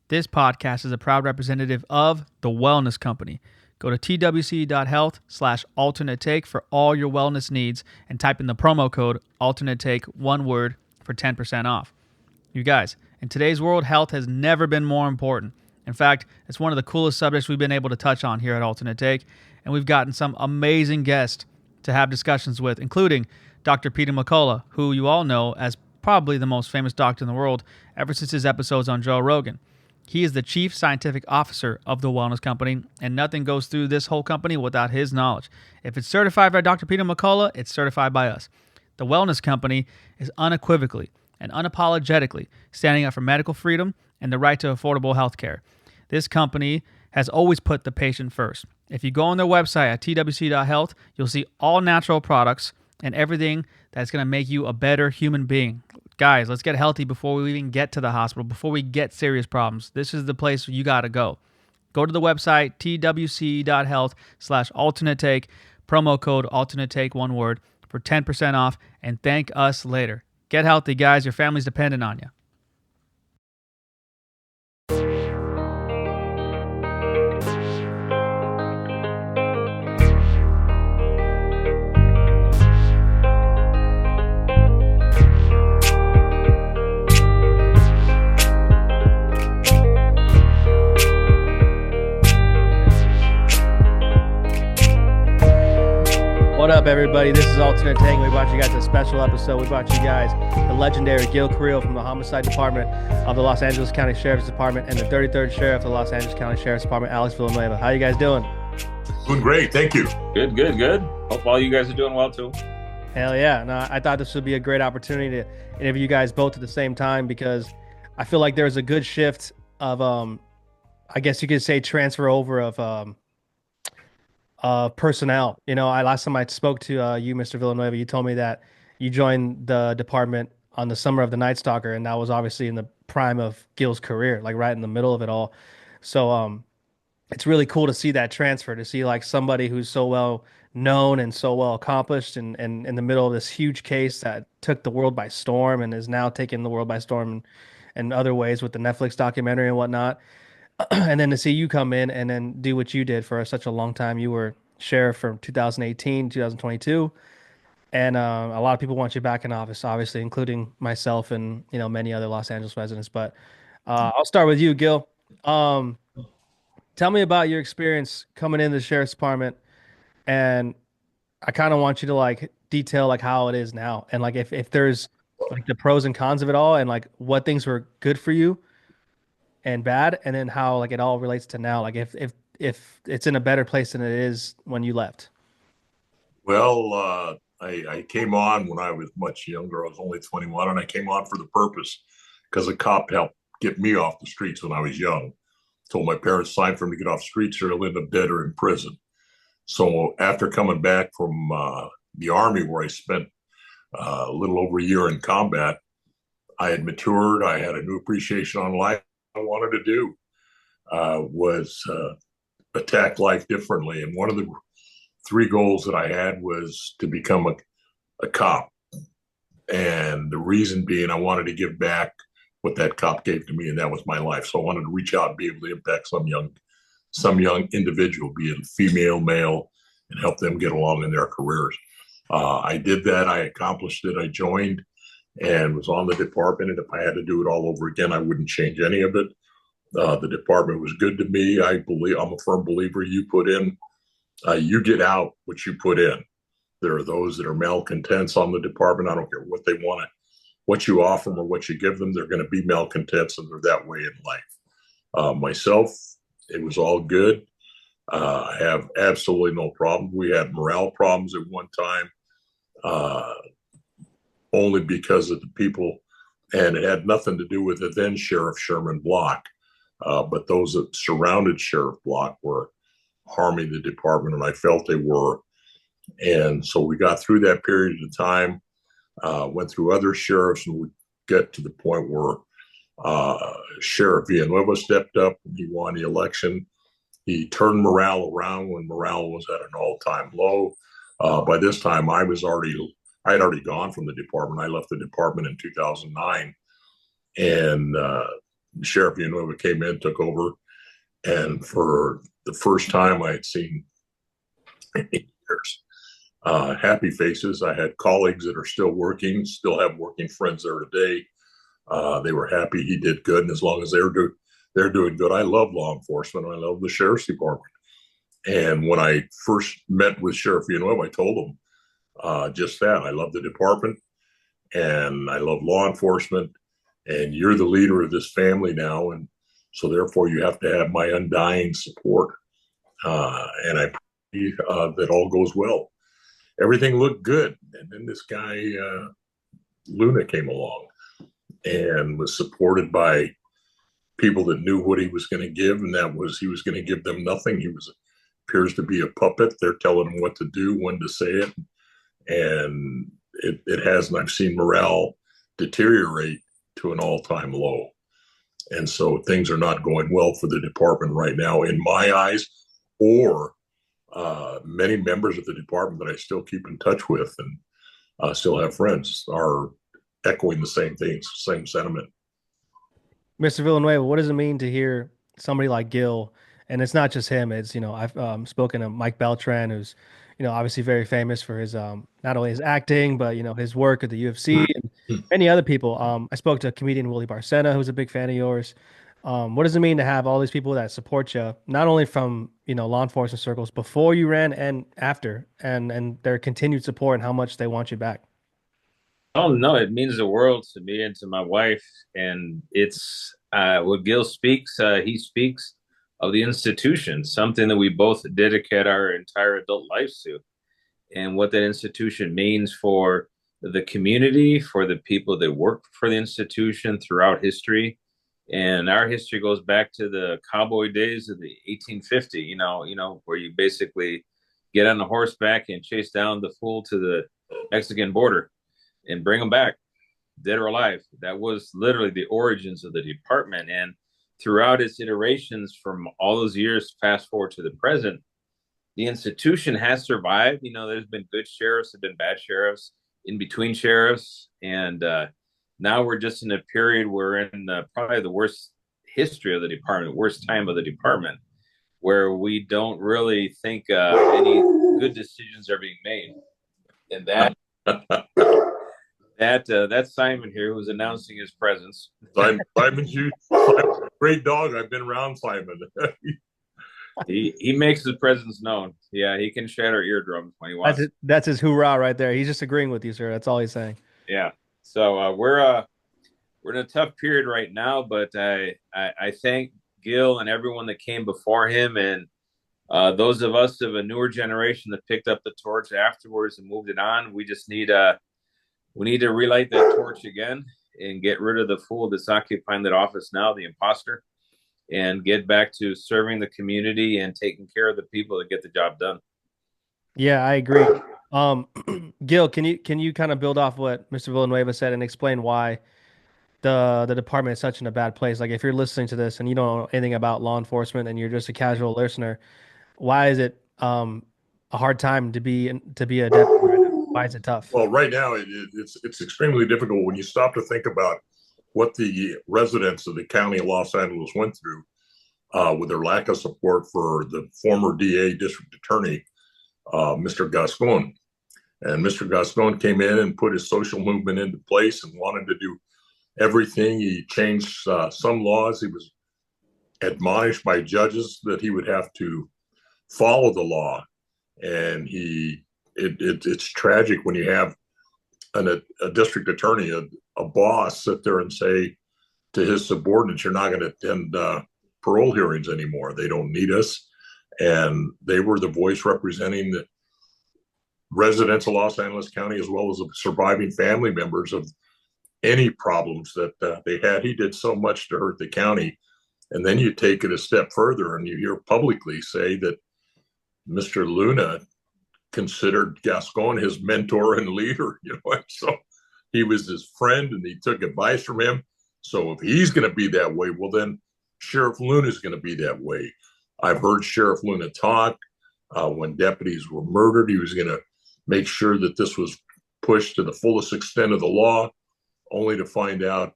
This podcast is a proud representative of The Wellness Company. Go to twc.health/alternate take for all your wellness needs and type in the promo code alternate take, one word, for 10% off. You guys, in today's world, health has never been more important. In fact, it's one of the coolest subjects we've been able to touch on here at Alternate Take, and we've gotten some amazing guests to have discussions with, including Dr. Peter McCullough, who you all know as probably the most famous doctor in the world ever since his episodes on Joe Rogan. He is the Chief Scientific Officer of the Wellness Company, and nothing goes through this whole company without his knowledge. If it's certified by Dr. Peter McCullough, it's certified by us. The Wellness Company is unequivocally and unapologetically standing up for medical freedom and the right to affordable health care. This company has always put the patient first. If you go on their website at twc.health, you'll see all natural products and everything that's going to make you a better human being. Guys, let's get healthy before we even get to the hospital, before we get serious problems. This is the place you got to go. Go to the website, twc.health/alternate take, promo code alternate take, one word, for 10% off, and thank us later. Get healthy, guys. Your family's dependent on you. What up, everybody? This is Alternate Take. We brought you guys a special episode. We brought you guys the legendary Gil Carrillo from the Homicide Department of the Los Angeles County Sheriff's Department and the 33rd Sheriff of the Los Angeles County Sheriff's Department, Alex Villanueva. How you guys doing? Doing great. Thank you. Good. Hope all you guys are doing well, too. Hell yeah. No, I thought this would be a great opportunity to interview you guys both at the same time because I feel like there's a good shift of, I guess you could say, transfer over of personnel. You know, last time I spoke to you, Mr. Villanueva, you told me that you joined the department on the summer of the Night Stalker, and that was obviously in the prime of Gil's career, like right in the middle of it all. So it's really cool to see that transfer, to see like somebody who's so well known and so well accomplished and in the middle of this huge case that took the world by storm and is now taking the world by storm in other ways with the Netflix documentary and whatnot. And then to see you come in and then do what you did for such a long time. You were sheriff from 2018, 2022. And a lot of people want you back in office, obviously, including myself and, you know, many other Los Angeles residents. But I'll start with you, Gil. Tell me about your experience coming into the sheriff's department. And I kind of want you to like detail like how it is now. And like if there's like the pros and cons of it all and like what things were good for you and bad, and then how like it all relates to now, like if it's in a better place than it is when you left. Well, I came on when I was much younger. I was only 21, and I came on for the purpose because a cop helped get me off the streets when I was young. Told my parents to sign for him to get off the streets or he'll end up dead or in prison. So after coming back from the Army, where I spent a little over a year in combat, I had matured. I had a new appreciation on life. I wanted to do was attack life differently. And one of the three goals that I had was to become a cop. And the reason being, I wanted to give back what that cop gave to me, and that was my life. So I wanted to reach out and be able to impact some young individual, be it female, male, and help them get along in their careers. I did that. I accomplished it. I joined and was on the department. And if I had to do it all over again, I wouldn't change any of it. The department was good to me. I'm a firm believer. You put in, you get out what you put in. There are those that are malcontents on the department. I don't care what they want, what you offer them or what you give them. They're going to be malcontents, and they're that way in life. Myself, it was all good. I have absolutely no problem. We had morale problems at one time. Only because of the people, and it had nothing to do with the then Sheriff Sherman Block, but those that surrounded Sheriff Block were harming the department, and I felt they were. And so we got through that period of time, went through other sheriffs, and we get to the point where Sheriff Villanueva stepped up and he won the election. He turned morale around when morale was at an all-time low. By this time, I had already gone from the department. I left the department in 2009. And Sheriff Villanueva came in, took over, and for the first time I had seen in years, happy faces. I had colleagues that are still working, still have working friends there today. They were happy he did good, and as long as they're doing good. I love law enforcement. I love the sheriff's department. And when I first met with Sheriff Villanueva, I told him just that. I love the department, and I love law enforcement, and you're the leader of this family now, and so therefore you have to have my undying support. And I pray that all goes well. Everything looked good, and then this guy Luna came along and was supported by people that knew what he was going to give, and that was he was going to give them nothing. He appears to be a puppet. They're telling him what to do, when to say it, and it hasn't. I've seen morale deteriorate to an all-time low, and so things are not going well for the department right now, in my eyes, or many members of the department that I still keep in touch with and still have friends are echoing the same things, same sentiment. Mr. Villanueva, what does it mean to hear somebody like Gil? And it's not just him. It's, I've spoken to Mike Beltran, who's, obviously very famous for his not only his acting, but his work at the UFC and many other people. I spoke to comedian Willie Barcena, who's a big fan of yours. What does it mean to have all these people that support you, not only from law enforcement circles before you ran and after, and their continued support and how much they want you back? Oh no, it means the world to me and to my wife. And it's what Gil speaks. He speaks of the institution, something that we both dedicate our entire adult lives to, and what that institution means for the community, for the people that work for the institution throughout history. And our history goes back to the cowboy days of the 1850. Where you basically get on a horseback and chase down the fool to the Mexican border and bring them back, dead or alive. That was literally the origins of the department. And throughout its iterations from all those years, fast forward to the present, the institution has survived. There's been good sheriffs, have been bad sheriffs, in between sheriffs. And now we're just in a period where we're in probably the worst history of the department, worst time of the department, where we don't really think any good decisions are being made. And that's Simon here, who's announcing his presence. Simon's great dog. I've been around Simon. He makes his presence known. Yeah, he can shatter eardrums when he wants. That's his hoorah right there. He's just agreeing with you, sir. That's all he's saying. Yeah. So we're in a tough period right now, but I thank Gil and everyone that came before him, and those of us of a newer generation that picked up the torch afterwards and moved it on. We just need to relight that torch again and get rid of the fool that's occupying that office now, the imposter, and get back to serving the community and taking care of the people that get the job done. Yeah, I agree. Gil, can you kind of build off what Mr. Villanueva said and explain why the department is such in a bad place? Like, if you're listening to this and you don't know anything about law enforcement and you're just a casual listener, why is it a hard time to be a deputy right now? Why is it tough? Well, right now it's extremely difficult when you stop to think about what the residents of the county of Los Angeles went through with their lack of support for the former DA, district attorney, Mr. Gascon. And Mr. Gascon came in and put his social movement into place and wanted to do everything. He changed some laws. He was admonished by judges that he would have to follow the law. And it's tragic when you have a district attorney, a boss, sit there and say to his subordinates, you're not going to attend parole hearings anymore. They don't need us. And they were the voice representing the residents of Los Angeles County, as well as the surviving family members of any problems that they had. He did so much to hurt the county. And then you take it a step further and you hear publicly say that Mr. Luna considered Gascon his mentor and leader, so he was his friend and he took advice from him. So if he's going to be that way, well, then Sheriff Luna is going to be that way. I've heard Sheriff Luna talk when deputies were murdered. He was going to make sure that this was pushed to the fullest extent of the law, only to find out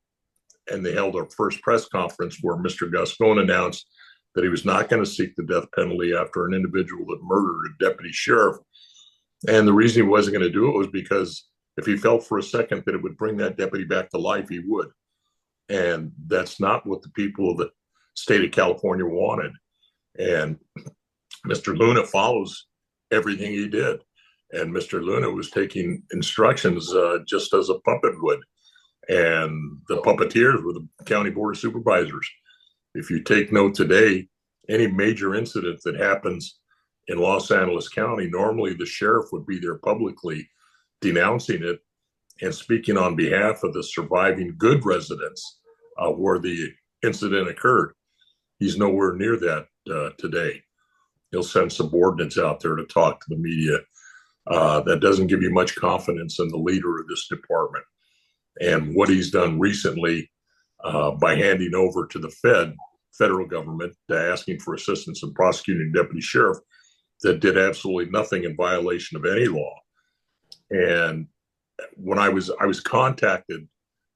and they held our first press conference where Mr. Gascon announced that he was not going to seek the death penalty after an individual that murdered a deputy sheriff. And the reason he wasn't going to do it was because if he felt for a second that it would bring that deputy back to life, he would. And that's not what the people of the state of California wanted. And Mr. Luna follows everything he did. And Mr. Luna was taking instructions just as a puppet would. And the puppeteers were the county board of supervisors. If you take note today, any major incident that happens in Los Angeles County, normally the sheriff would be there publicly denouncing it and speaking on behalf of the surviving good residents where the incident occurred. He's nowhere near that today. He'll send subordinates out there to talk to the media. That doesn't give you much confidence in the leader of this department. And what he's done recently by handing over to the federal government, asking for assistance in prosecuting deputy sheriff that did absolutely nothing in violation of any law. And when I was contacted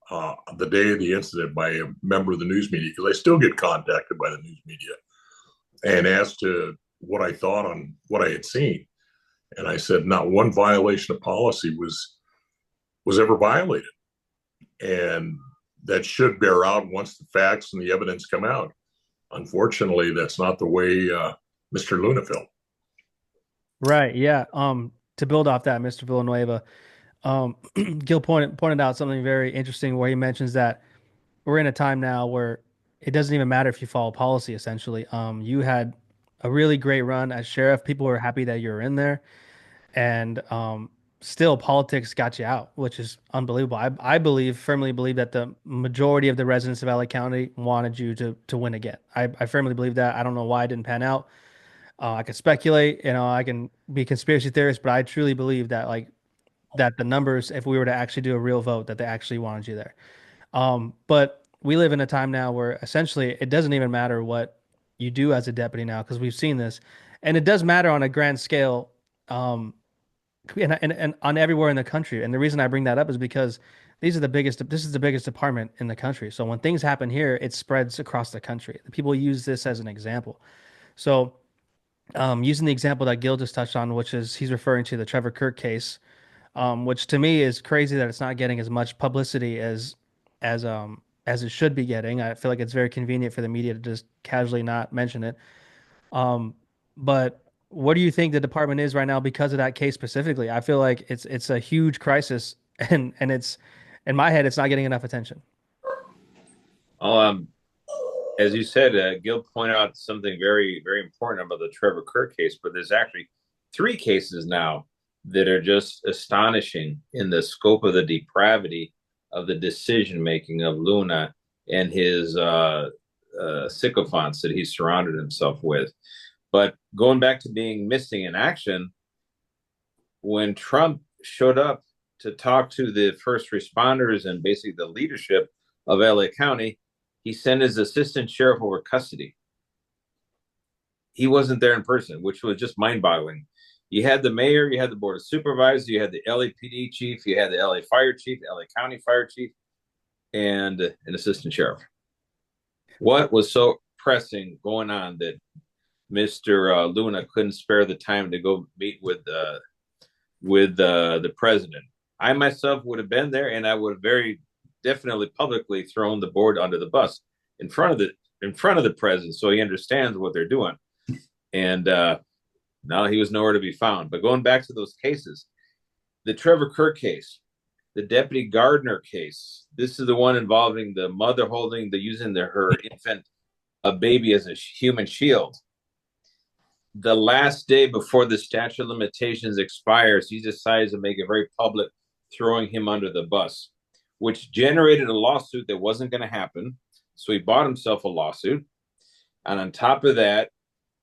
the day of the incident by a member of the news media, because I still get contacted by the news media, and asked to what I thought on what I had seen. And I said, not one violation of policy was ever violated. And that should bear out once the facts and the evidence come out. Unfortunately, that's not the way Mr. Luna felt. Right. Yeah. To build off that, Mr. Villanueva, Gil pointed out something very interesting where he mentions that we're in a time now where it doesn't even matter if you follow policy, essentially. You had a really great run as sheriff. People were happy that you were in there. And still politics got you out, which is unbelievable. I firmly believe that the majority of the residents of LA County wanted you to win again. I firmly believe that. I don't know why it didn't pan out. I could speculate, I can be conspiracy theorist, but I truly believe that that the numbers, if we were to actually do a real vote, that they actually wanted you there. But we live in a time now where essentially it doesn't even matter what you do as a deputy now, because we've seen this, and it does matter on a grand scale. And on everywhere in the country. And the reason I bring that up is because this is the biggest department in the country. So when things happen here, it spreads across the country. The people use this as an example. So using the example that Gil just touched on, which is he's referring to the Trevor Kirk case, which to me is crazy that it's not getting as much publicity as it should be getting. I feel like it's very convenient for the media to just casually not mention it. But what do you think the department is right now because of that case specifically? I feel like it's a huge crisis, and it's, in my head, it's not getting enough attention. As you said, Gil pointed out something very, very important about the Trevor Kirk case, but there's actually 3 cases now that are just astonishing in the scope of the depravity of the decision-making of Luna and his sycophants that he surrounded himself with. But going back to being missing in action, when Trump showed up to talk to the first responders and basically the leadership of LA County, he sent his assistant sheriff over custody. He wasn't there in person, which was just mind-boggling. You had the mayor, you had the board of supervisors, you had the LAPD chief, you had the LA fire chief, LA County fire chief, and an assistant sheriff. What was so pressing going on that Mr. Luna couldn't spare the time to go meet with the president? I myself would have been there, and I would have very definitely publicly thrown the board under the bus in front of the president, so he understands what they're doing. And now he was nowhere to be found. But going back to those cases, the Trevor Kirk case, the Deputy Gardner case, this is the one involving the mother using her infant baby as a human shield. The last day before the statute of limitations expires, he decides to make it very public, throwing him under the bus, which generated a lawsuit that wasn't going to happen. So he bought himself a lawsuit. And on top of that,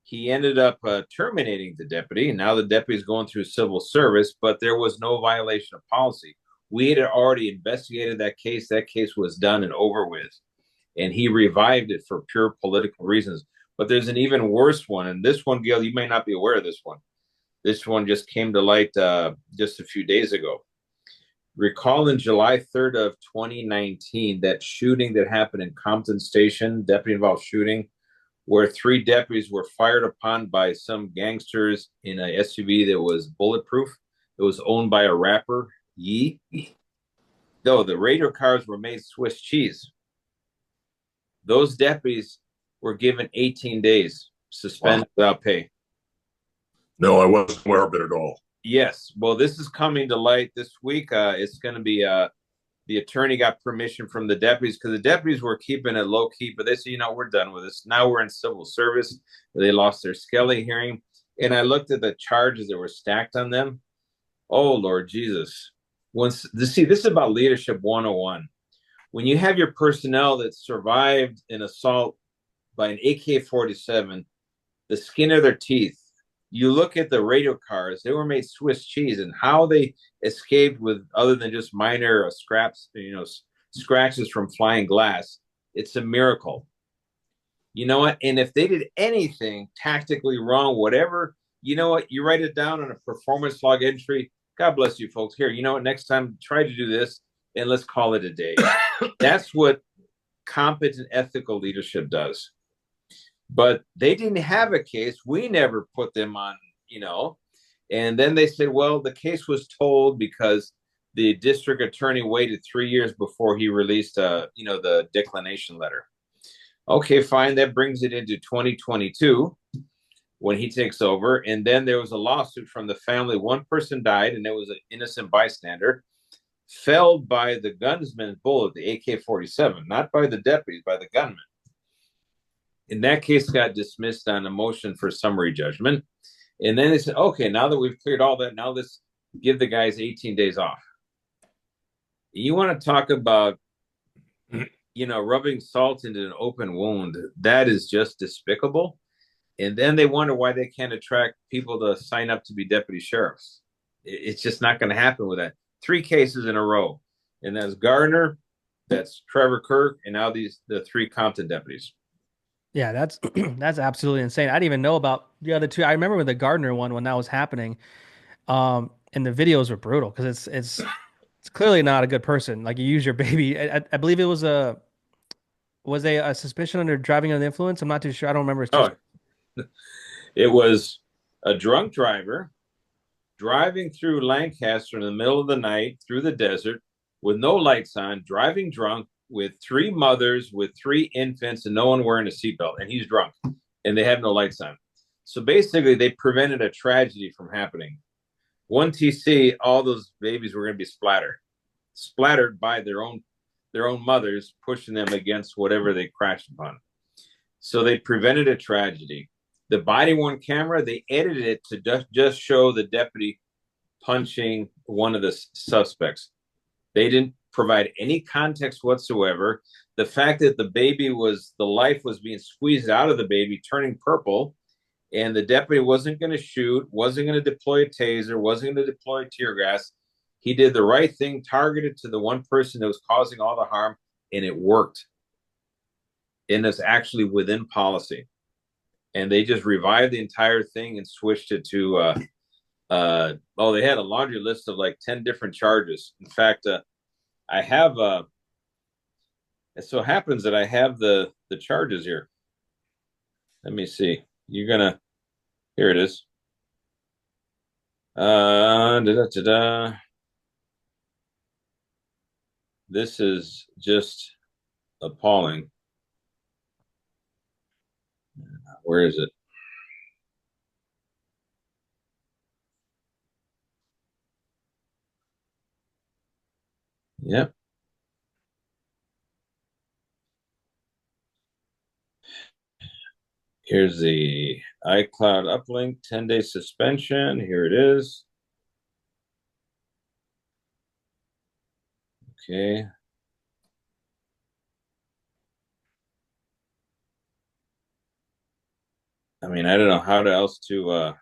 he ended up terminating the deputy. Now the deputy is going through civil service, but there was no violation of policy. We had already investigated that case. That case was done and over with. And he revived it for pure political reasons. But there's an even worse one. And this one, Gil, you may not be aware of this one. This one just came to light just a few days ago. Recall in July 3rd of 2019, that shooting that happened in Compton Station, deputy-involved shooting, where 3 deputies were fired upon by some gangsters in a SUV that was bulletproof. It was owned by a rapper, Yee. Though the radio cars were made Swiss cheese, those deputies were given 18 days suspended without pay. No, I wasn't aware of it at all. Yes. Well, this is coming to light this week. It's going to be the attorney got permission from the deputies, because the deputies were keeping it low key, but they said, we're done with this. Now we're in civil service. They lost their Skelly hearing. And I looked at the charges that were stacked on them. Oh, Lord Jesus. This is about leadership 101. When you have your personnel that survived an assault by an AK-47, the skin of their teeth, you look at the radio cars, they were made Swiss cheese, and how they escaped with, other than just minor scratches from flying glass, it's a miracle. You know what? And if they did anything tactically wrong, whatever, you know what? You write it down on a performance log entry. God bless you, folks. Here, you know what? Next time, try to do this, and let's call it a day. That's what competent, ethical leadership does. But they didn't have a case. We never put them on, And then they said, well, the case was told because the district attorney waited 3 years before he released, the declination letter. Okay, fine. That brings it into 2022 when he takes over. And then there was a lawsuit from the family. One person died, and it was an innocent bystander, felled by the gunman's bullet, the AK-47, not by the deputies, by the gunman. And that case got dismissed on a motion for summary judgment. And then they said, okay, now that we've cleared all that, now let's give the guys 18 days off. You want to talk about, rubbing salt into an open wound. That is just despicable. And then they wonder why they can't attract people to sign up to be deputy sheriffs. It's just not going to happen with that. 3 cases in a row. And that's Gardner, that's Trevor Kirk, and now the 3 Compton deputies. Yeah, that's that's absolutely insane. I didn't even know about the other 2. I remember with the Gardner one when that was happening, and the videos were brutal because it's clearly not a good person. Like, you use your baby. I believe it was a suspicion under driving under the influence. I'm not too sure. I don't remember. It was a drunk driver driving through Lancaster in the middle of the night through the desert with no lights on, driving drunk, with 3 mothers, with 3 infants, and no one wearing a seatbelt, and he's drunk, and they have no lights on. So basically, they prevented a tragedy from happening. 1 TC, all those babies were going to be splattered by their own mothers, pushing them against whatever they crashed upon. So they prevented a tragedy. The body-worn camera, they edited it to just show the deputy punching one of the suspects. They didn't provide any context whatsoever. The fact that the life was being squeezed out of the baby, turning purple, and the deputy wasn't going to shoot, wasn't going to deploy a taser, wasn't going to deploy tear gas. He did the right thing, targeted to the one person that was causing all the harm, and it worked. And it's actually within policy. And they just revived the entire thing and switched it to, they had a laundry list of like 10 different charges. In fact, I have, it so happens that I have the charges here. Let me see. Here it is. This is just appalling. Where is it? Yep. Here's the iCloud uplink, 10-day suspension. Here it is. Okay. I mean, I don't know how else to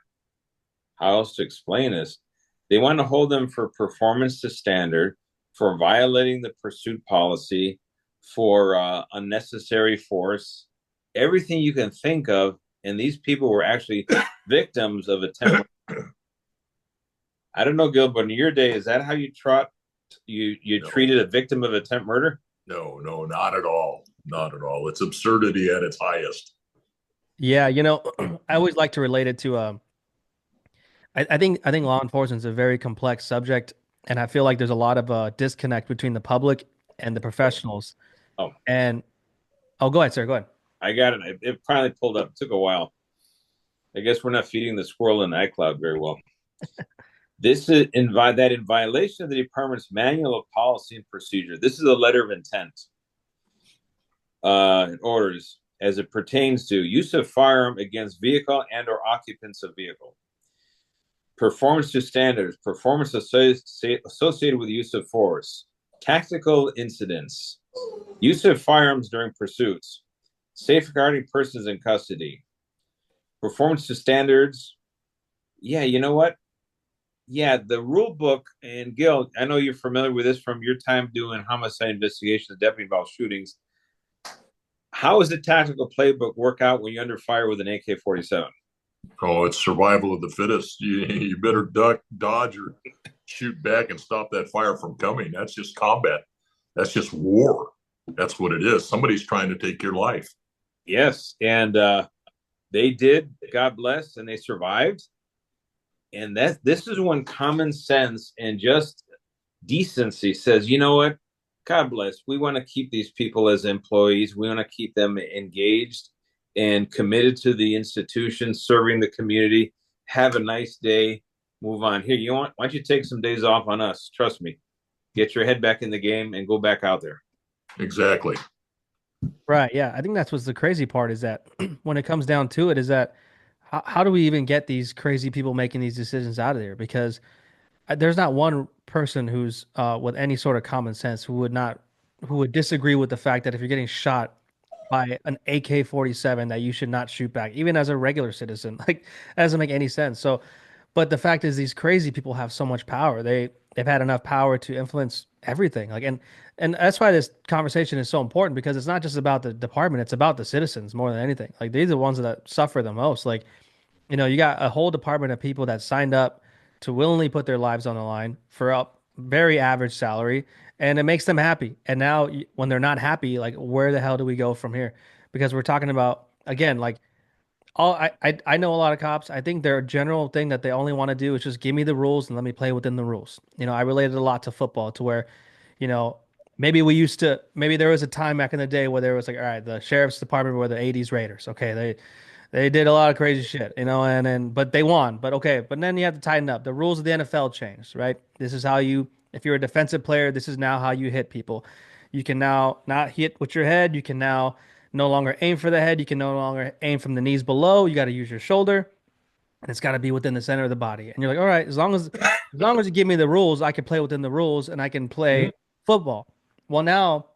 explain this. They want to hold them for performance to standard, for violating the pursuit policy, for unnecessary force, everything you can think of. And these people were actually victims of attempt. I don't know, Gil, but in your day, is that how you trot You No, treated a victim of attempt murder? no, no, not at all. Not at all. It's absurdity at its highest. Yeah, I always like to relate it to I think law enforcement is a very complex subject, and I feel like there's a lot of disconnect between the public and the Oh, professionals. oh, And oh, go ahead, sir. Go ahead. I got it. It finally pulled up. It took a while. I guess we're not feeding the squirrel in iCloud very well. This is in violation of the department's manual of policy and procedure. This is a letter of intent and orders as it pertains to use of firearm against vehicle and or occupants of vehicle. Performance to standards, performance associated with use of force, tactical incidents, use of firearms during pursuits, safeguarding persons in custody, performance to standards. Yeah, you know what? Yeah, the rule book, and Gil, I know you're familiar with this from your time doing homicide investigations, deputy involved shootings. How does the tactical playbook work out when you're under fire with an AK-47? Oh, it's survival of the fittest. You better duck, dodge, or shoot back and stop that fire from coming. That's just combat. That's just war. That's what it is. Somebody's trying to take your life. Yes, and they did. God bless, and they survived. And this is when common sense and just decency says, you know what? God bless. We want to keep these people as employees. We want to keep them engaged and committed to the institution, serving the community. Have a nice day. Move on. Here, why don't you take some days off on us? Trust me. Get your head back in the game and go back out there. Exactly. Right. Yeah. I think that's what's the crazy part is that when it comes down to it, is that how do we even get these crazy people making these decisions out of there? Because there's not one person who's with any sort of common sense who would disagree with the fact that if you're getting shot by an AK-47 that you should not shoot back, even as a regular citizen. Like that doesn't make any sense. So, but the fact is, these crazy people have so much power. They've had enough power to influence everything. Like and that's why this conversation is so important because it's not just about the department; it's about the citizens more than anything. Like these are the ones that suffer the most. Like you got a whole department of people that signed up to willingly put their lives on the line for a very average salary, and it makes them happy. And now, when they're not happy, like where the hell do we go from here? Because we're talking about again, like I know a lot of cops. I think their general thing that they only want to do is just give me the rules and let me play within the rules. I related a lot to football to where, you know, maybe there was a time back in the day where there was like, all right, the sheriff's department were the 80s Raiders. Okay, they did a lot of crazy shit, and then but they won. But okay, but then you have to tighten up. The rules of the NFL changed, right? This is how if you're a defensive player, this is now how you hit people. You can now not hit with your head. You can now no longer aim for the head. You can no longer aim from the knees below. You got to use your shoulder, and it's got to be within the center of the body. And you're like, all right, as long as you give me the rules, I can play within the rules, and I can play football. Well, now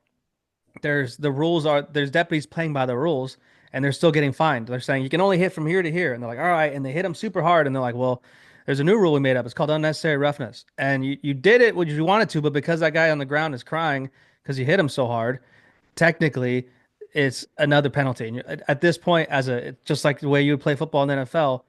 there's deputies playing by the rules and they're still getting fined. They're saying you can only hit from here to here. And they're like, all right. And they hit them super hard. And they're like, well, there's a new rule we made up. It's called unnecessary roughness. And you did it when you wanted to, but because that guy on the ground is crying because you hit him so hard, technically it's another penalty. And at this point, just like the way you would play football in the NFL,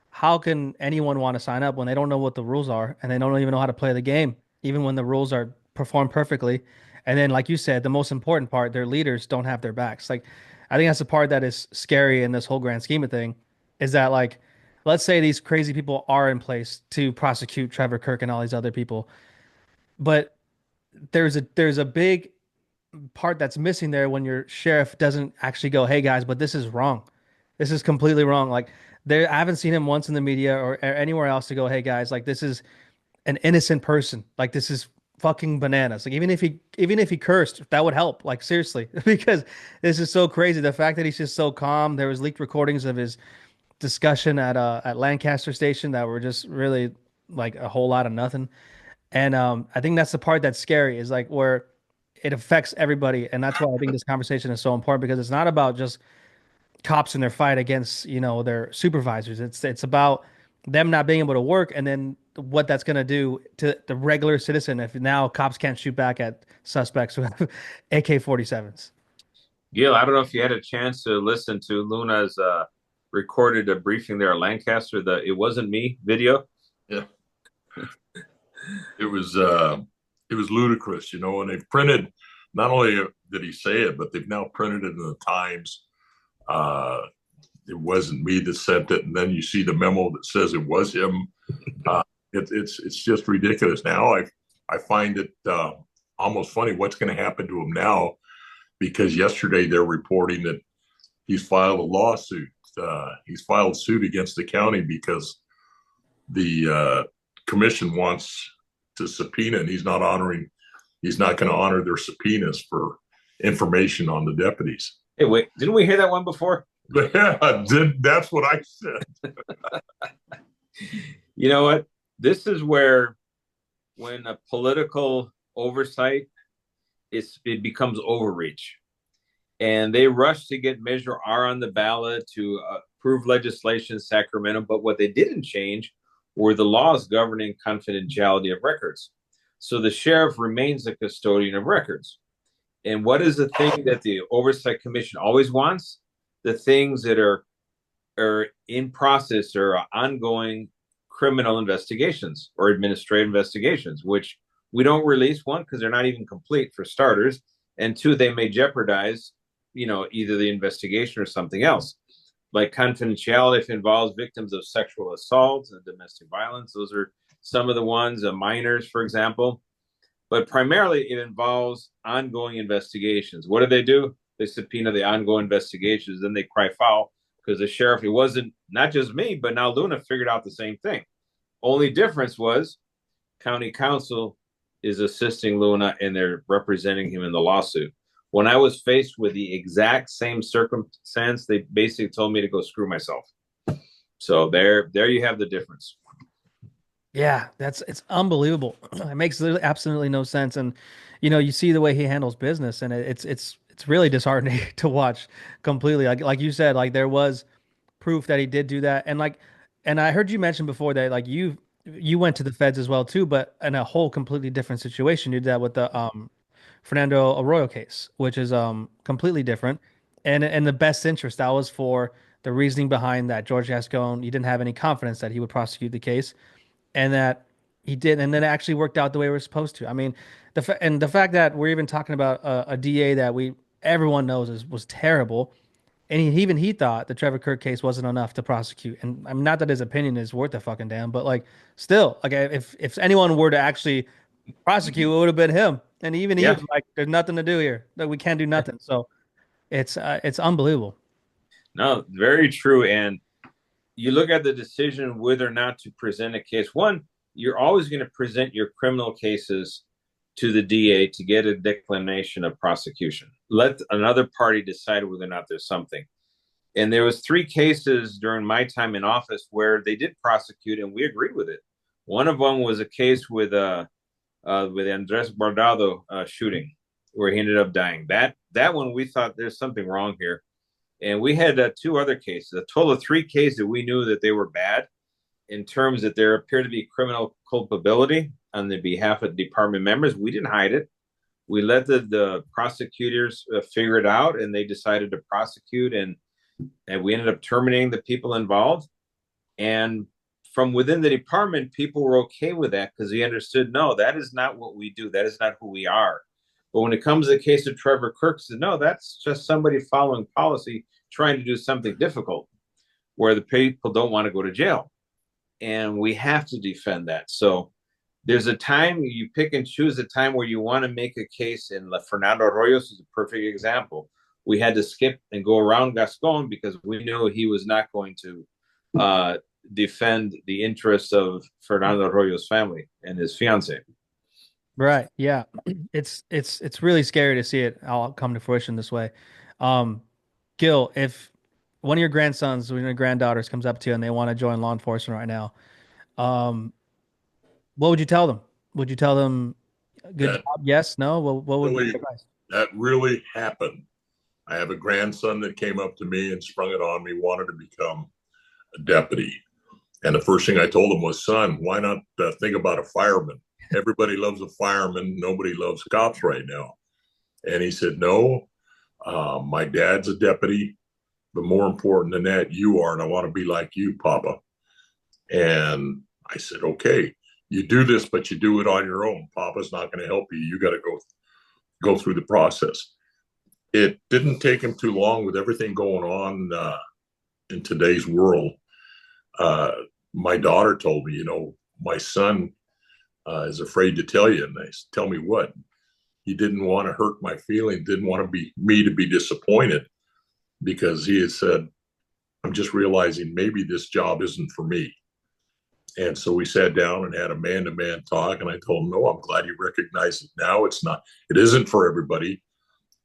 how can anyone want to sign up when they don't know what the rules are and they don't even know how to play the game, even when the rules are performed perfectly? And then, like you said, the most important part, their leaders don't have their backs. Like, I think that's the part that is scary in this whole grand scheme of thing, is that like, let's say these crazy people are in place to prosecute Trevor Kirk and all these other people, but there's a big part that's missing there when your sheriff doesn't actually go, "Hey guys, but this is wrong. This is completely wrong." Like, I haven't seen him once in the media or anywhere else to go, "Hey guys, like this is an innocent person. Like this is fucking bananas." Like even if he cursed, that would help. Like seriously, because this is so crazy. The fact that he's just so calm. There was leaked recordings of his discussion at Lancaster Station that were just really like a whole lot of nothing. And I think that's the part that's scary is like where it affects everybody, and that's why I think this conversation is so important because it's not about just cops in their fight against their supervisors. It's about them not being able to work, and then what that's going to do to the regular citizen if now cops can't shoot back at suspects who have AK-47s. Gil, I don't know if you had a chance to listen to Luna's recorded a briefing there at Lancaster, the "It Wasn't Me" video. Yeah. It was it was ludicrous, you know. And they've printed, not only did he say it, but they've now printed it in the Times. Uh, it wasn't me that sent it, and then you see the memo that says it was him. It's just ridiculous. Now I find it almost funny. What's going to happen to him now? Because yesterday they're reporting that he's filed a lawsuit. He's filed suit against the county because the commission wants to subpoena, and he's not honoring. He's not going to honor their subpoenas for information on the deputies. Hey, wait, didn't we hear that one before? Yeah, that's what I said. You know what? This is where, when a political oversight, it becomes overreach. And they rush to get Measure R on the ballot to approve legislation in Sacramento. But what they didn't change were the laws governing confidentiality of records. So the sheriff remains the custodian of records. And what is the thing that the Oversight Commission always wants? The things that are in process or ongoing criminal investigations or administrative investigations, which we don't release, one, because they're not even complete for starters, and two, they may jeopardize, either the investigation or something else. Like confidentiality, if it involves victims of sexual assault and domestic violence, those are some of the ones, minors, for example. But primarily, it involves ongoing investigations. What do? They subpoena the ongoing investigations, then they cry foul because the sheriff, it wasn't not just me, but now Luna figured out the same thing. Only difference was county council is assisting Luna and they're representing him in the lawsuit. When I was faced with the exact same circumstance, they basically told me to go screw myself. So there you have the difference. Yeah, it's unbelievable. It makes absolutely no sense. And you see the way he handles business, and it's really disheartening to watch completely. Like you said, like there was proof that he did do that. And I heard you mention before that like you went to the feds as well too, but in a whole completely different situation. You did that with the Fernando Arroyo case, which is completely different. And in the best interest, that was for the reasoning behind that George Gascon, you didn't have any confidence that he would prosecute the case, and that he did, and then it actually worked out the way we were supposed to. I mean, the fact that we're even talking about a DA that everyone knows was terrible, and even he thought the Trevor Kirk case wasn't enough to prosecute. And I'm not that his opinion is worth a fucking damn, but like still, like if anyone were to actually prosecute, it would have been him. And even he Yeah. was like, "There's nothing to do here. Like we can't do nothing." So it's unbelievable. No, very true. And you look at the decision whether or not to present a case. One, you're always going to present your criminal cases to the DA to get a declination of prosecution. Let another party decide whether or not there's something. And there was 3 cases during my time in office where they did prosecute, and we agreed with it. One of them was a case with Andres Bordado shooting, where he ended up dying. That one we thought there's something wrong here. And we had 2 other cases, a total of 3 cases that we knew that they were bad in terms that there appeared to be criminal culpability on the behalf of department members. We didn't hide it. We let the prosecutors figure it out, and they decided to prosecute, and we ended up terminating the people involved. And from within the department, people were okay with that because they understood, no, that is not what we do. That is not who we are. But when it comes to the case of Trevor Kirk, said, no, that's just somebody following policy, trying to do something difficult where the people don't want to go to jail. And we have to defend that. So there's a time you pick and choose a time where you want to make a case. And Fernando Arroyos is a perfect example. We had to skip and go around Gascon because we knew he was not going to defend the interests of Fernando Arroyo's family and his fiance. Right. Yeah. It's really scary to see it all come to fruition this way. Gil, if one of your grandsons or one of your granddaughters comes up to you and they want to join law enforcement right now, um, what would you tell them? Would you tell them good That job? Yes, no? What would be really, your advice? that really happened. I have a grandson that came up to me and sprung it on me, wanted to become a deputy. And the first thing I told him was, son, why not think about a fireman? Everybody loves a fireman. Nobody loves cops right now. And he said, no, my dad's a deputy. But more important than that, you are. And I want to be like you, Papa. And I said, okay. you do this, but you do it on your own. Papa's not going to help you. You got to go through the process. It didn't take him too long with everything going on in today's world. My daughter told me, my son is afraid to tell you. And they tell me what? He didn't want to hurt my feelings, didn't want me to be disappointed, because he had said, I'm just realizing maybe this job isn't for me. And so we sat down and had a man-to-man talk. And I told him, no, I'm glad you recognize it now. It isn't for everybody.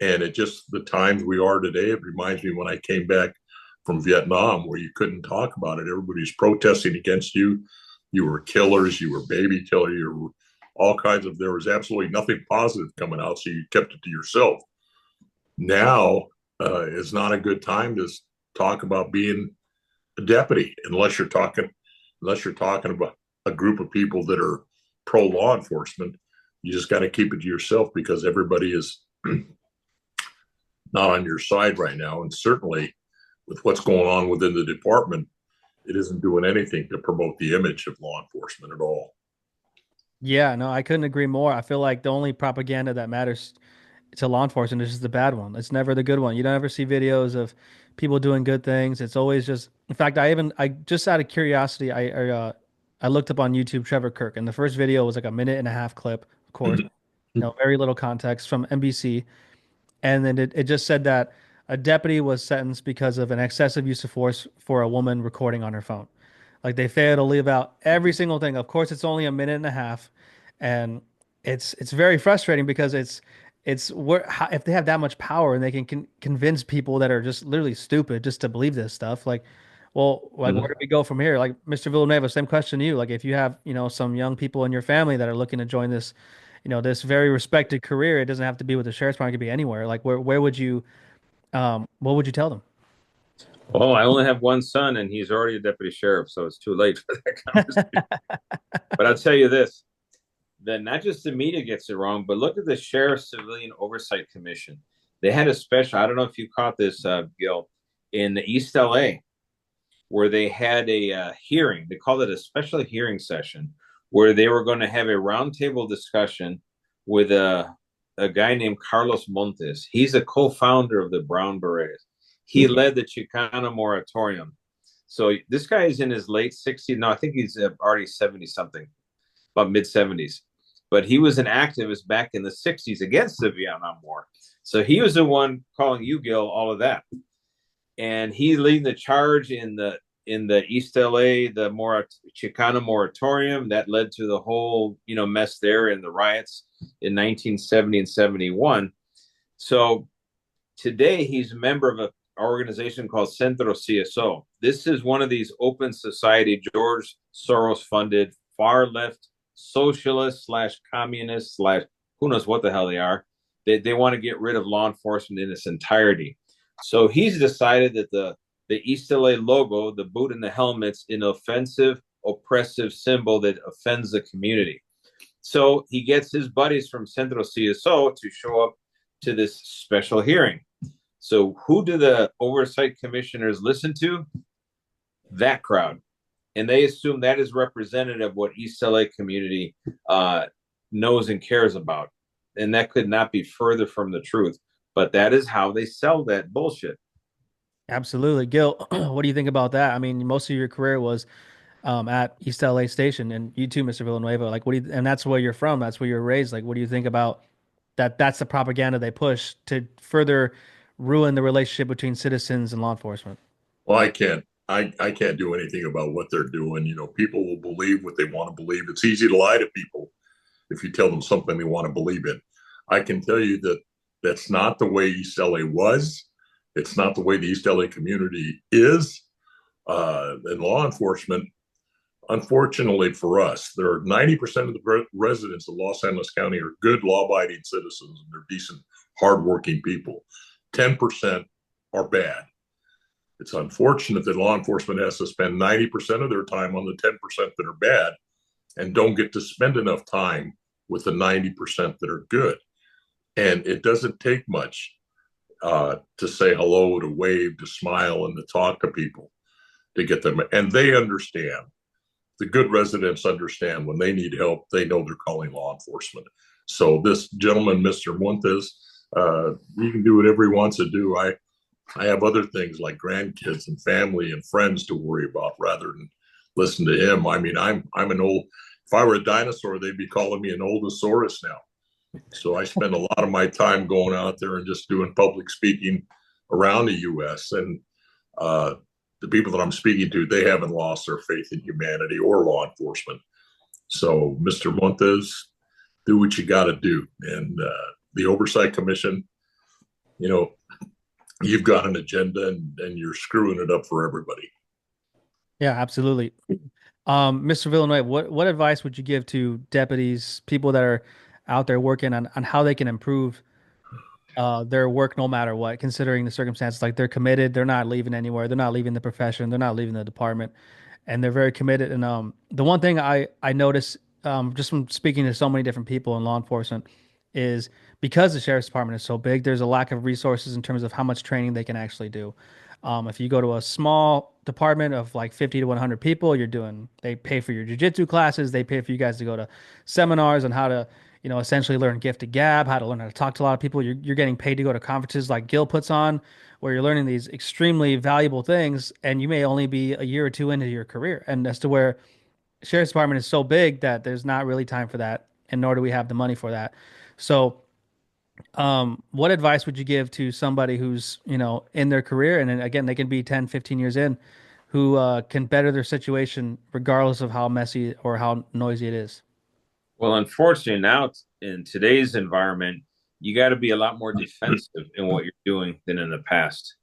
And it just, the times we are today, it reminds me when I came back from Vietnam, where you couldn't talk about it. Everybody's protesting against you. You were killers, you were baby killers, you were all kinds of, there was absolutely nothing positive coming out. So you kept it to yourself. Now is not a good time to talk about being a deputy, unless you're talking about a group of people that are pro law enforcement. You just got to keep it to yourself, because everybody is not on your side right now. And certainly with what's going on within the department, it isn't doing anything to promote the image of law enforcement at all. Yeah, no, I couldn't agree more. I feel like the only propaganda that matters to law enforcement is just the bad one. It's never the good one. You don't ever see videos of people doing good things. It's always just, in fact, I just out of curiosity, I looked up on YouTube Trevor Kirk, and the first video was like a minute and a half clip, of course, very little context, from NBC. And then it just said that a deputy was sentenced because of an excessive use of force for a woman recording on her phone. Like, they failed to leave out every single thing. Of course, it's only a minute and a half, and it's very frustrating, because if they have that much power and they can convince people that are just literally stupid just to believe this stuff, like, well, like, where do we go from here? Like, Mr. Villanueva, same question to you. Like, if you have, some young people in your family that are looking to join this, this very respected career, it doesn't have to be with the sheriff's department, it could be anywhere. Like, where would you, what would you tell them? Oh, I only have one son, and he's already a deputy sheriff, so it's too late for that conversation. But I'll tell you this: that not just the media gets it wrong, but look at the Sheriff Civilian Oversight Commission. They had a special, I don't know if you caught this, Gil, in East LA, where they had a hearing. They called it a special hearing session, where they were going to have a roundtable discussion with a guy named Carlos Montes. He's a co-founder of the Brown Berets. He led the Chicano moratorium. So this guy is in his late 60s. No, I think he's already 70 something, about mid 70s. But he was an activist back in the 60s against the Vietnam War. So he was the one calling you, Gil, all of that. And he's leading the charge in the East LA, the Chicano moratorium that led to the whole mess there in the riots in 1970 and 71. So today he's a member of an organization called Centro CSO. This is one of these open society, George Soros funded, far left socialist / communist / who knows what the hell they are. They want to get rid of law enforcement in its entirety. So he's decided that the East LA logo, the boot and the helmet's an offensive, oppressive symbol that offends the community. So he gets his buddies from Centro CSO to show up to this special hearing. So who do the oversight commissioners listen to? That crowd. And they assume that is representative of what East LA community knows and cares about. And that could not be further from the truth. But that is how they sell that bullshit. Absolutely. Gil, what do you think about that? I mean, most of your career was at East LA Station, and you too, Mr. Villanueva. Like, and that's where you're from. That's where you're raised. Like, what do you think about that? That's the propaganda they push to further ruin the relationship between citizens and law enforcement. Well, I can't do anything about what they're doing. People will believe what they want to believe. It's easy to lie to people if you tell them something they want to believe in. I can tell you that that's not the way East LA was. It's not the way the East LA community is. And law enforcement, unfortunately for us, there are 90% of the residents of Los Angeles County are good, law-abiding citizens, and they're decent, hardworking people. 10% are bad. It's unfortunate that law enforcement has to spend 90% of their time on the 10% that are bad and don't get to spend enough time with the 90% that are good. And it doesn't take much to say hello, to wave, to smile, and to talk to people to get them. And they understand the good residents understand when they need help, they know they're calling law enforcement. So this gentleman, Mr. Montes, he can do whatever he wants to do. I have other things like grandkids and family and friends to worry about rather than listen to him. I mean, I'm an old, if I were a dinosaur, they'd be calling me an oldosaurus now. So I spend a lot of my time going out there and just doing public speaking around the U.S. And the people that I'm speaking to, they haven't lost their faith in humanity or law enforcement. So, Mr. Montes, do what you got to do. And the Oversight Commission, you know, you've got an agenda and you're screwing it up for everybody. Yeah, absolutely. Mr. Villanueva, what advice would you give to deputies, people that are out there working on how they can improve their work no matter what, considering the circumstances? Like they're committed, they're not leaving anywhere, they're not leaving the profession, they're not leaving the department, and they're very committed. And the one thing I notice just from speaking to so many different people in law enforcement is because the sheriff's department is so big, there's a lack of resources in terms of how much training they can actually do. If you go to a small department of like 50 to 100 people, they pay for your jujitsu classes, they pay for you guys to go to seminars on how to, essentially learn gift to gab, how to learn how to talk to a lot of people. You're getting paid to go to conferences like Gil puts on, where you're learning these extremely valuable things, and you may only be a year or two into your career. And as to where sheriff's department is so big that there's not really time for that, and nor do we have the money for that. So what advice would you give to somebody who's, in their career, and then again, they can be 10, 15 years in, who can better their situation regardless of how messy or how noisy it is? Well, unfortunately, now in today's environment, you got to be a lot more defensive in what you're doing than in the past,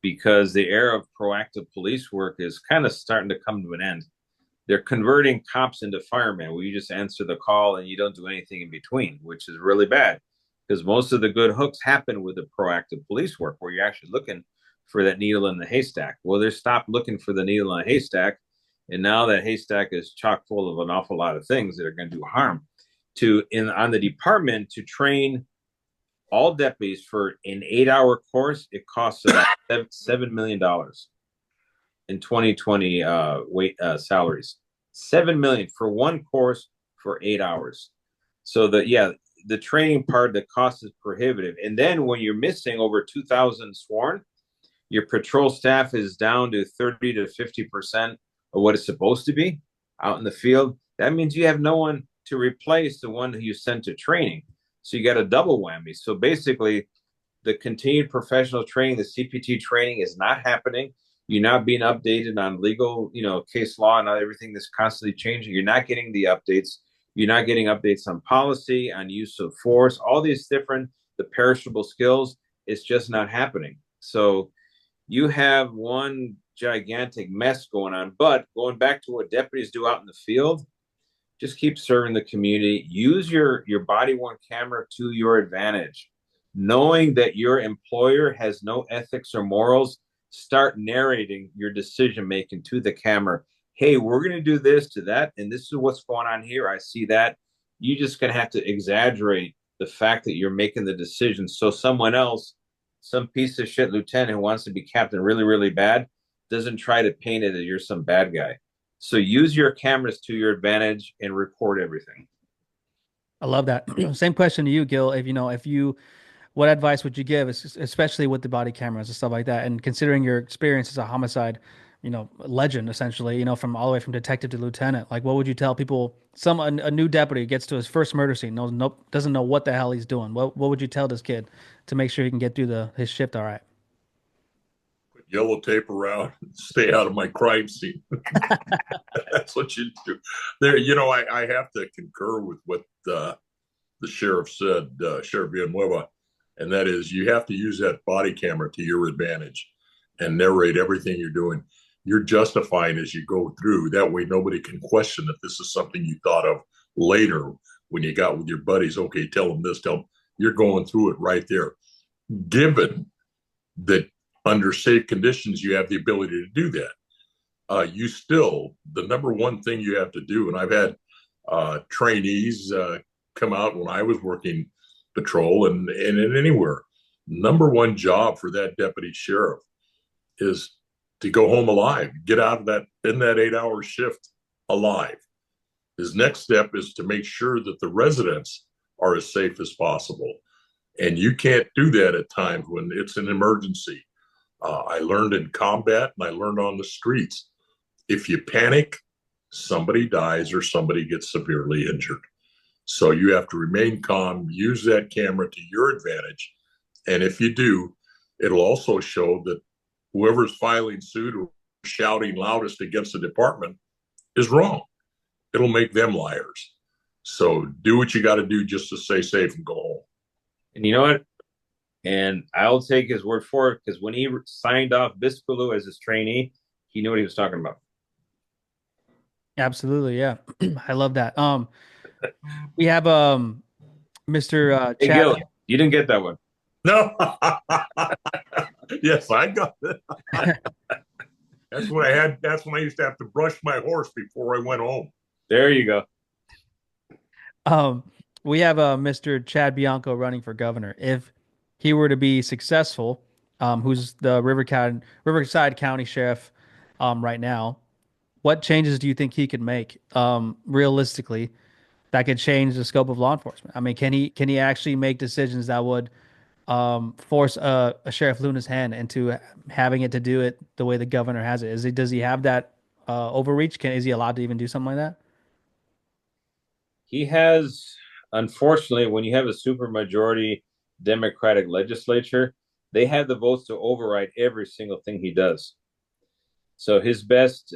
because the era of proactive police work is kind of starting to come to an end. They're converting cops into firemen, where you just answer the call and you don't do anything in between, which is really bad, because most of the good hooks happen with the proactive police work, where you're actually looking for that needle in the haystack. Well, they're stopped looking for the needle in the haystack, and now that haystack is chock full of an awful lot of things that are going to do harm on the department. To train all deputies for an 8-hour course, it costs about $7 million in 2020 salaries. 7 million for one course for 8 hours. So the training part, the cost is prohibitive. And then when you're missing over 2,000 sworn, your patrol staff is down to 30 to 50% of what it's supposed to be out in the field. That means you have no one to replace the one who you sent to training. So you got a double whammy. So basically, the continued professional training, the CPT training, is not happening. You're not being updated on legal, case law and everything that's constantly changing. You're not getting the updates. You're not getting updates on policy, on use of force, all these different, the perishable skills. It's just not happening. So you have one gigantic mess going on. But going back to what deputies do out in the field, just keep serving the community. Use your body-worn camera to your advantage. Knowing that your employer has no ethics or morals, start narrating your decision-making to the camera. Hey, we're going to do this to that, and this is what's going on here. I see that. You're just going to have to exaggerate the fact that you're making the decision, so someone else, some piece of shit lieutenant who wants to be captain really, really bad, doesn't try to paint it as you're some bad guy. So use your cameras to your advantage and record everything. I love that. Same question to you, Gil. What advice would you give, especially with the body cameras and stuff like that? And considering your experience as a homicide, legend, essentially, from all the way from detective to lieutenant, like what would you tell people? A new deputy gets to his first murder scene, doesn't know what the hell he's doing. What would you tell this kid to make sure he can get through his shift all right? Put yellow tape around, stay out of my crime scene. That's what you do. There, I have to concur with what the sheriff said, Sheriff Villanueva, and that is you have to use that body camera to your advantage and narrate everything you're doing. You're justifying as you go through. That way, nobody can question that this is something you thought of later when you got with your buddies. Okay, tell them this, tell them. You're going through it right there. Given that under safe conditions, you have the ability to do that. The number one thing you have to do, and I've had trainees come out when I was working patrol and anywhere. Number one job for that deputy sheriff is to go home alive, get out of that 8-hour shift alive. His next step is to make sure that the residents are as safe as possible. And you can't do that at times when it's an emergency. I learned in combat and I learned on the streets. If you panic, somebody dies or somebody gets severely injured. So you have to remain calm, use that camera to your advantage. And if you do, it'll also show that whoever's filing suit or shouting loudest against the department is wrong. It'll make them liars. So do what you got to do just to stay safe and go home. And you know what? And I'll take his word for it because when he signed off Bispolu as his trainee, he knew what he was talking about. Absolutely, yeah. I love that. We have Mr. Hey, Chad. Gil, you didn't get that one. No. Yes, I got it. That's what I had. That's when I used to have to brush my horse before I went home. There you go. We have Mr. Chad Bianco running for governor. If he were to be successful, who's the Riverside County Sheriff right now, what changes do you think he could make realistically that could change the scope of law enforcement? I mean, can he actually make decisions that would force a Sheriff Luna's hand into having it to do it the way the governor has it? Does he have that overreach? Is he allowed to even do something like that? He has, unfortunately, when you have a supermajority Democratic legislature, they have the votes to override every single thing he does. So his best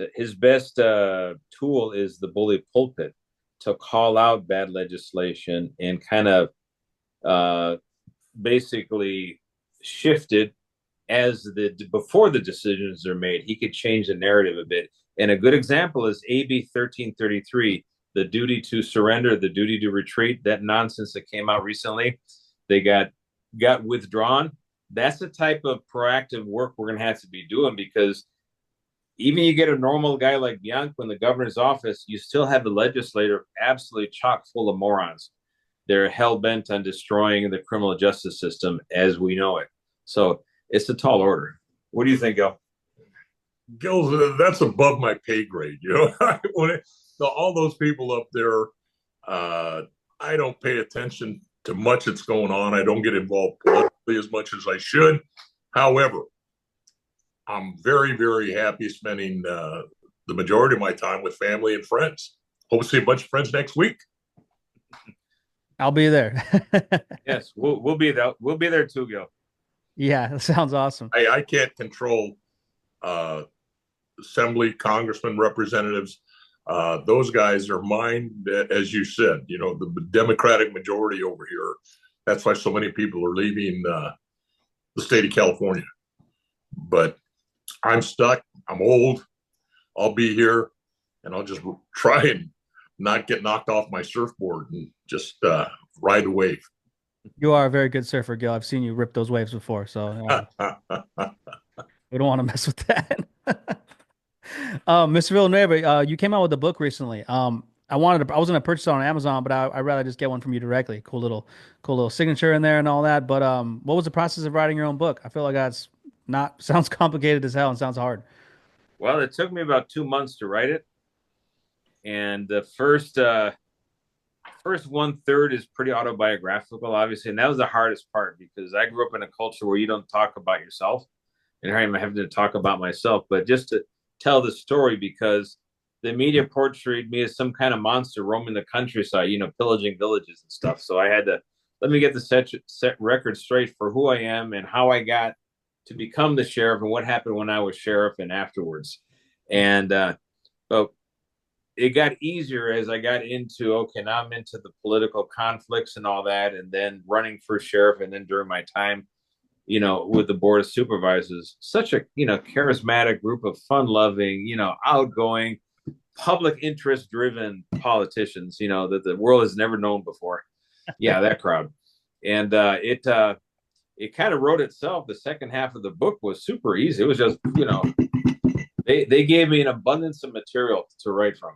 tool is the bully pulpit to call out bad legislation and kind of uh, basically shift it as the before the decisions are made. He could change the narrative a bit. And a good example is AB 1333, the duty to surrender, the duty to retreat, that nonsense that came out recently. They got withdrawn. That's the type of proactive work we're going to have to be doing because even you get a normal guy like Bianco in the governor's office, you still have the legislature absolutely chock full of morons. They're hell bent on destroying the criminal justice system as we know it. So it's a tall order. What do you think, Gil? Gil, that's above my pay grade. All those people up there, I don't pay attention to much that's going on. I don't get involved politically as much as I should. However, I'm very, very happy spending the majority of my time with family and friends. Hope to see a bunch of friends next week. I'll be there. Yes, we'll be there. We'll be there too, Gil. Yeah, that sounds awesome. I can't control assembly, congressmen, representatives. Those guys are mine, as you said. The Democratic majority over here. That's why so many people are leaving the state of California. But I'm stuck. I'm old. I'll be here, and I'll just try and not get knocked off my surfboard and just ride the wave. You are a very good surfer, Gil. I've seen you rip those waves before, so we don't want to mess with that. Mr. Villanueva, you came out with a book recently. I was gonna purchase it on Amazon, but I'd rather just get one from you directly. Cool little signature in there and all that. But what was the process of writing your own book? I feel like that's not sounds complicated as hell and sounds hard. Well, it took me about 2 months to write it, and the first one third is pretty autobiographical, obviously, and that was the hardest part because I grew up in a culture where you don't talk about yourself, and here I'm having to talk about myself, but just to tell the story because the media portrayed me as some kind of monster roaming the countryside, pillaging villages and stuff. So I had to let me get the set record straight for who I am and how I got to become the sheriff and what happened when I was sheriff and afterwards. And but it got easier as I got into okay, now I'm into the political conflicts and all that, and then running for sheriff, and then during my time, with the board of supervisors, such a charismatic group of fun-loving, outgoing, public interest-driven politicians, that the world has never known before. Yeah, that crowd, and it kind of wrote itself. The second half of the book was super easy. It was just they gave me an abundance of material to write from.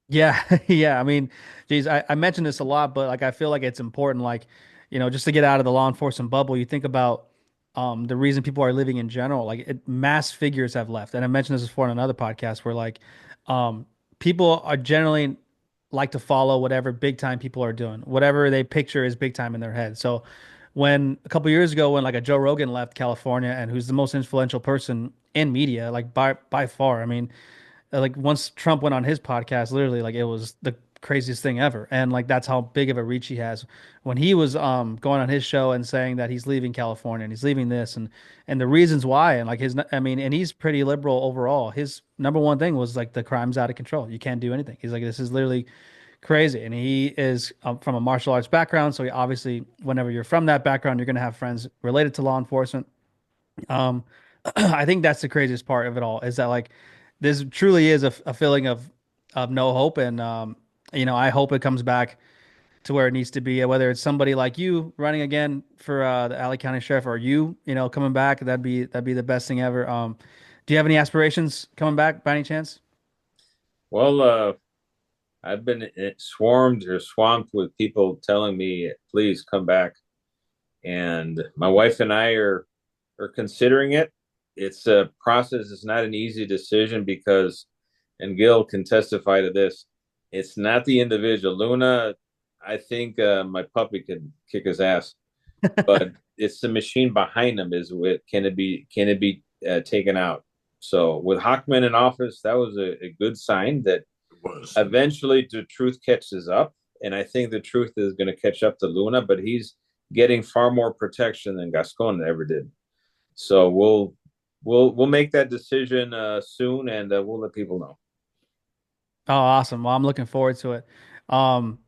Yeah, yeah. I mean, geez, I mention this a lot, but like I feel like it's important, like, just to get out of the law enforcement bubble, you think about the reason people are leaving in general, like mass figures have left. And I mentioned this before in another podcast where like people are generally like to follow whatever big time people are doing, whatever they picture is big time in their head. So when a couple years ago, when like a Joe Rogan left California and who's the most influential person in media, like by far, I mean, like once Trump went on his podcast, literally like it was the craziest thing ever. And like that's how big of a reach he has. When he was going on his show and saying that he's leaving California and he's leaving this and the reasons why and like his I mean, and he's pretty liberal overall. His number one thing was like the crime's out of control. You can't do anything. He's like, this is literally crazy. And he is from a martial arts background, so he obviously whenever you're from that background, you're going to have friends related to law enforcement. um, I think that's the craziest part of it all is that like this truly is a feeling of no hope, and I hope it comes back to where it needs to be. Whether it's somebody like you running again for the Alley County Sheriff, or you coming back, that'd be the best thing ever. Do you have any aspirations coming back by any chance? Well, I've been swarmed or swamped with people telling me, please come back. And my wife and I are considering it. It's a process. It's not an easy decision because, and Gil can testify to this, it's not the individual. Luna, I think my puppy could kick his ass, but it's the machine behind him. Is what can it be taken out? So with Hockman in office, that was a good sign that It was. eventually the truth catches up, and I think the truth is going to catch up to Luna, but he's getting far more protection than Gascon ever did. So we'll make that decision soon, and we'll let people know. Oh, awesome. Well, I'm looking forward to it. Um,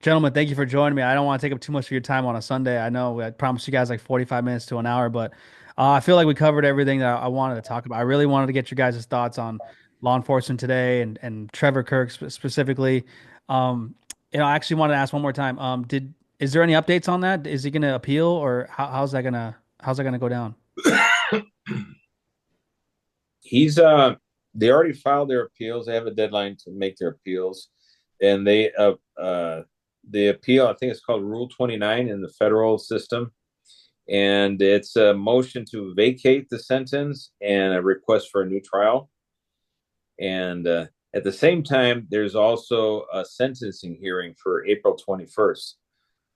Gentlemen, thank you for joining me. I don't want to take up too much of your time on a Sunday. I know I promised you guys like 45 minutes to an hour, but I feel like we covered everything that I wanted to talk about. I really wanted to get your guys' thoughts on law enforcement today and Trevor Kirk specifically. Um, I actually wanted to ask one more time. Is there any updates on that? Is he going to appeal, or how's that gonna go down? He's they already filed their appeals. They have a deadline to make their appeals, and the appeal, I think it's called Rule 29 in the federal system, and it's a motion to vacate the sentence and a request for a new trial. And at the same time, there's also a sentencing hearing for April 21st.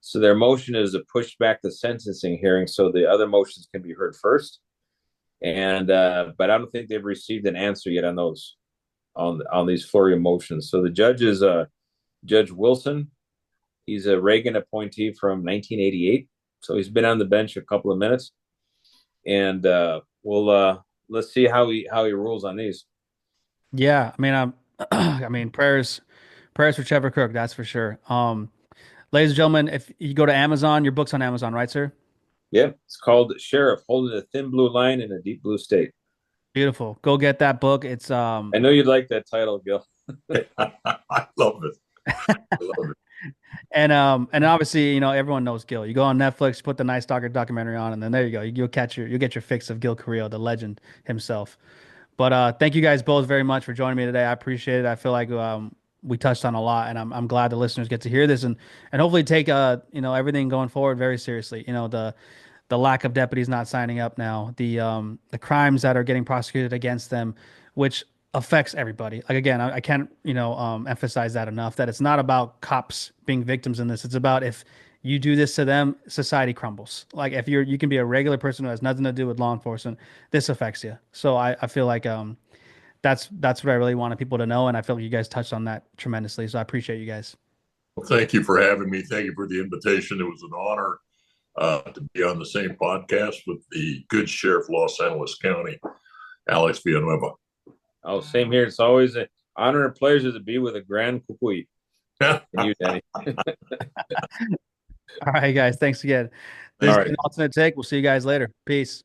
So their motion is to push back the sentencing hearing so the other motions can be heard first. And but I don't think they've received an answer yet on those on these flurry of motions. So the judge is Judge Wilson. He's a Reagan appointee from 1988, so he's been on the bench a couple of minutes, and let's see how he rules on these. Yeah, I mean, I mean, prayers for Trevor Kirk, that's for sure. Ladies and gentlemen, if you go to Amazon, your book's on Amazon, right, sir? Yeah, it's called Sheriff, Holding a Thin Blue Line in a Deep Blue State. Beautiful. Go get that book. It's I know you'd like that title, Gil. I love it. I love it. and obviously, everyone knows Gil. You go on Netflix, put the Night Stalker documentary on, and then there you go. You'll get your fix of Gil Carrillo, the legend himself. But thank you guys both very much for joining me today. I appreciate it. I feel like we touched on a lot, and I'm glad the listeners get to hear this and hopefully take everything going forward very seriously. The lack of deputies not signing up now, the crimes that are getting prosecuted against them, which affects everybody. Like again, I can't emphasize that enough. That it's not about cops being victims in this. It's about if you do this to them, society crumbles. Like if you can be a regular person who has nothing to do with law enforcement, this affects you. So I feel like that's what I really wanted people to know, and I feel like you guys touched on that tremendously. So I appreciate you guys. Well, thank you for having me. Thank you for the invitation. It was an honor to be on the same podcast with the good sheriff of Los Angeles County, Alex Villanueva. Oh, same here. It's always an honor and pleasure to be with a grand kukui. And you, Danny. All right, guys. Thanks again. This All is right. an alternate take. We'll see you guys later. Peace.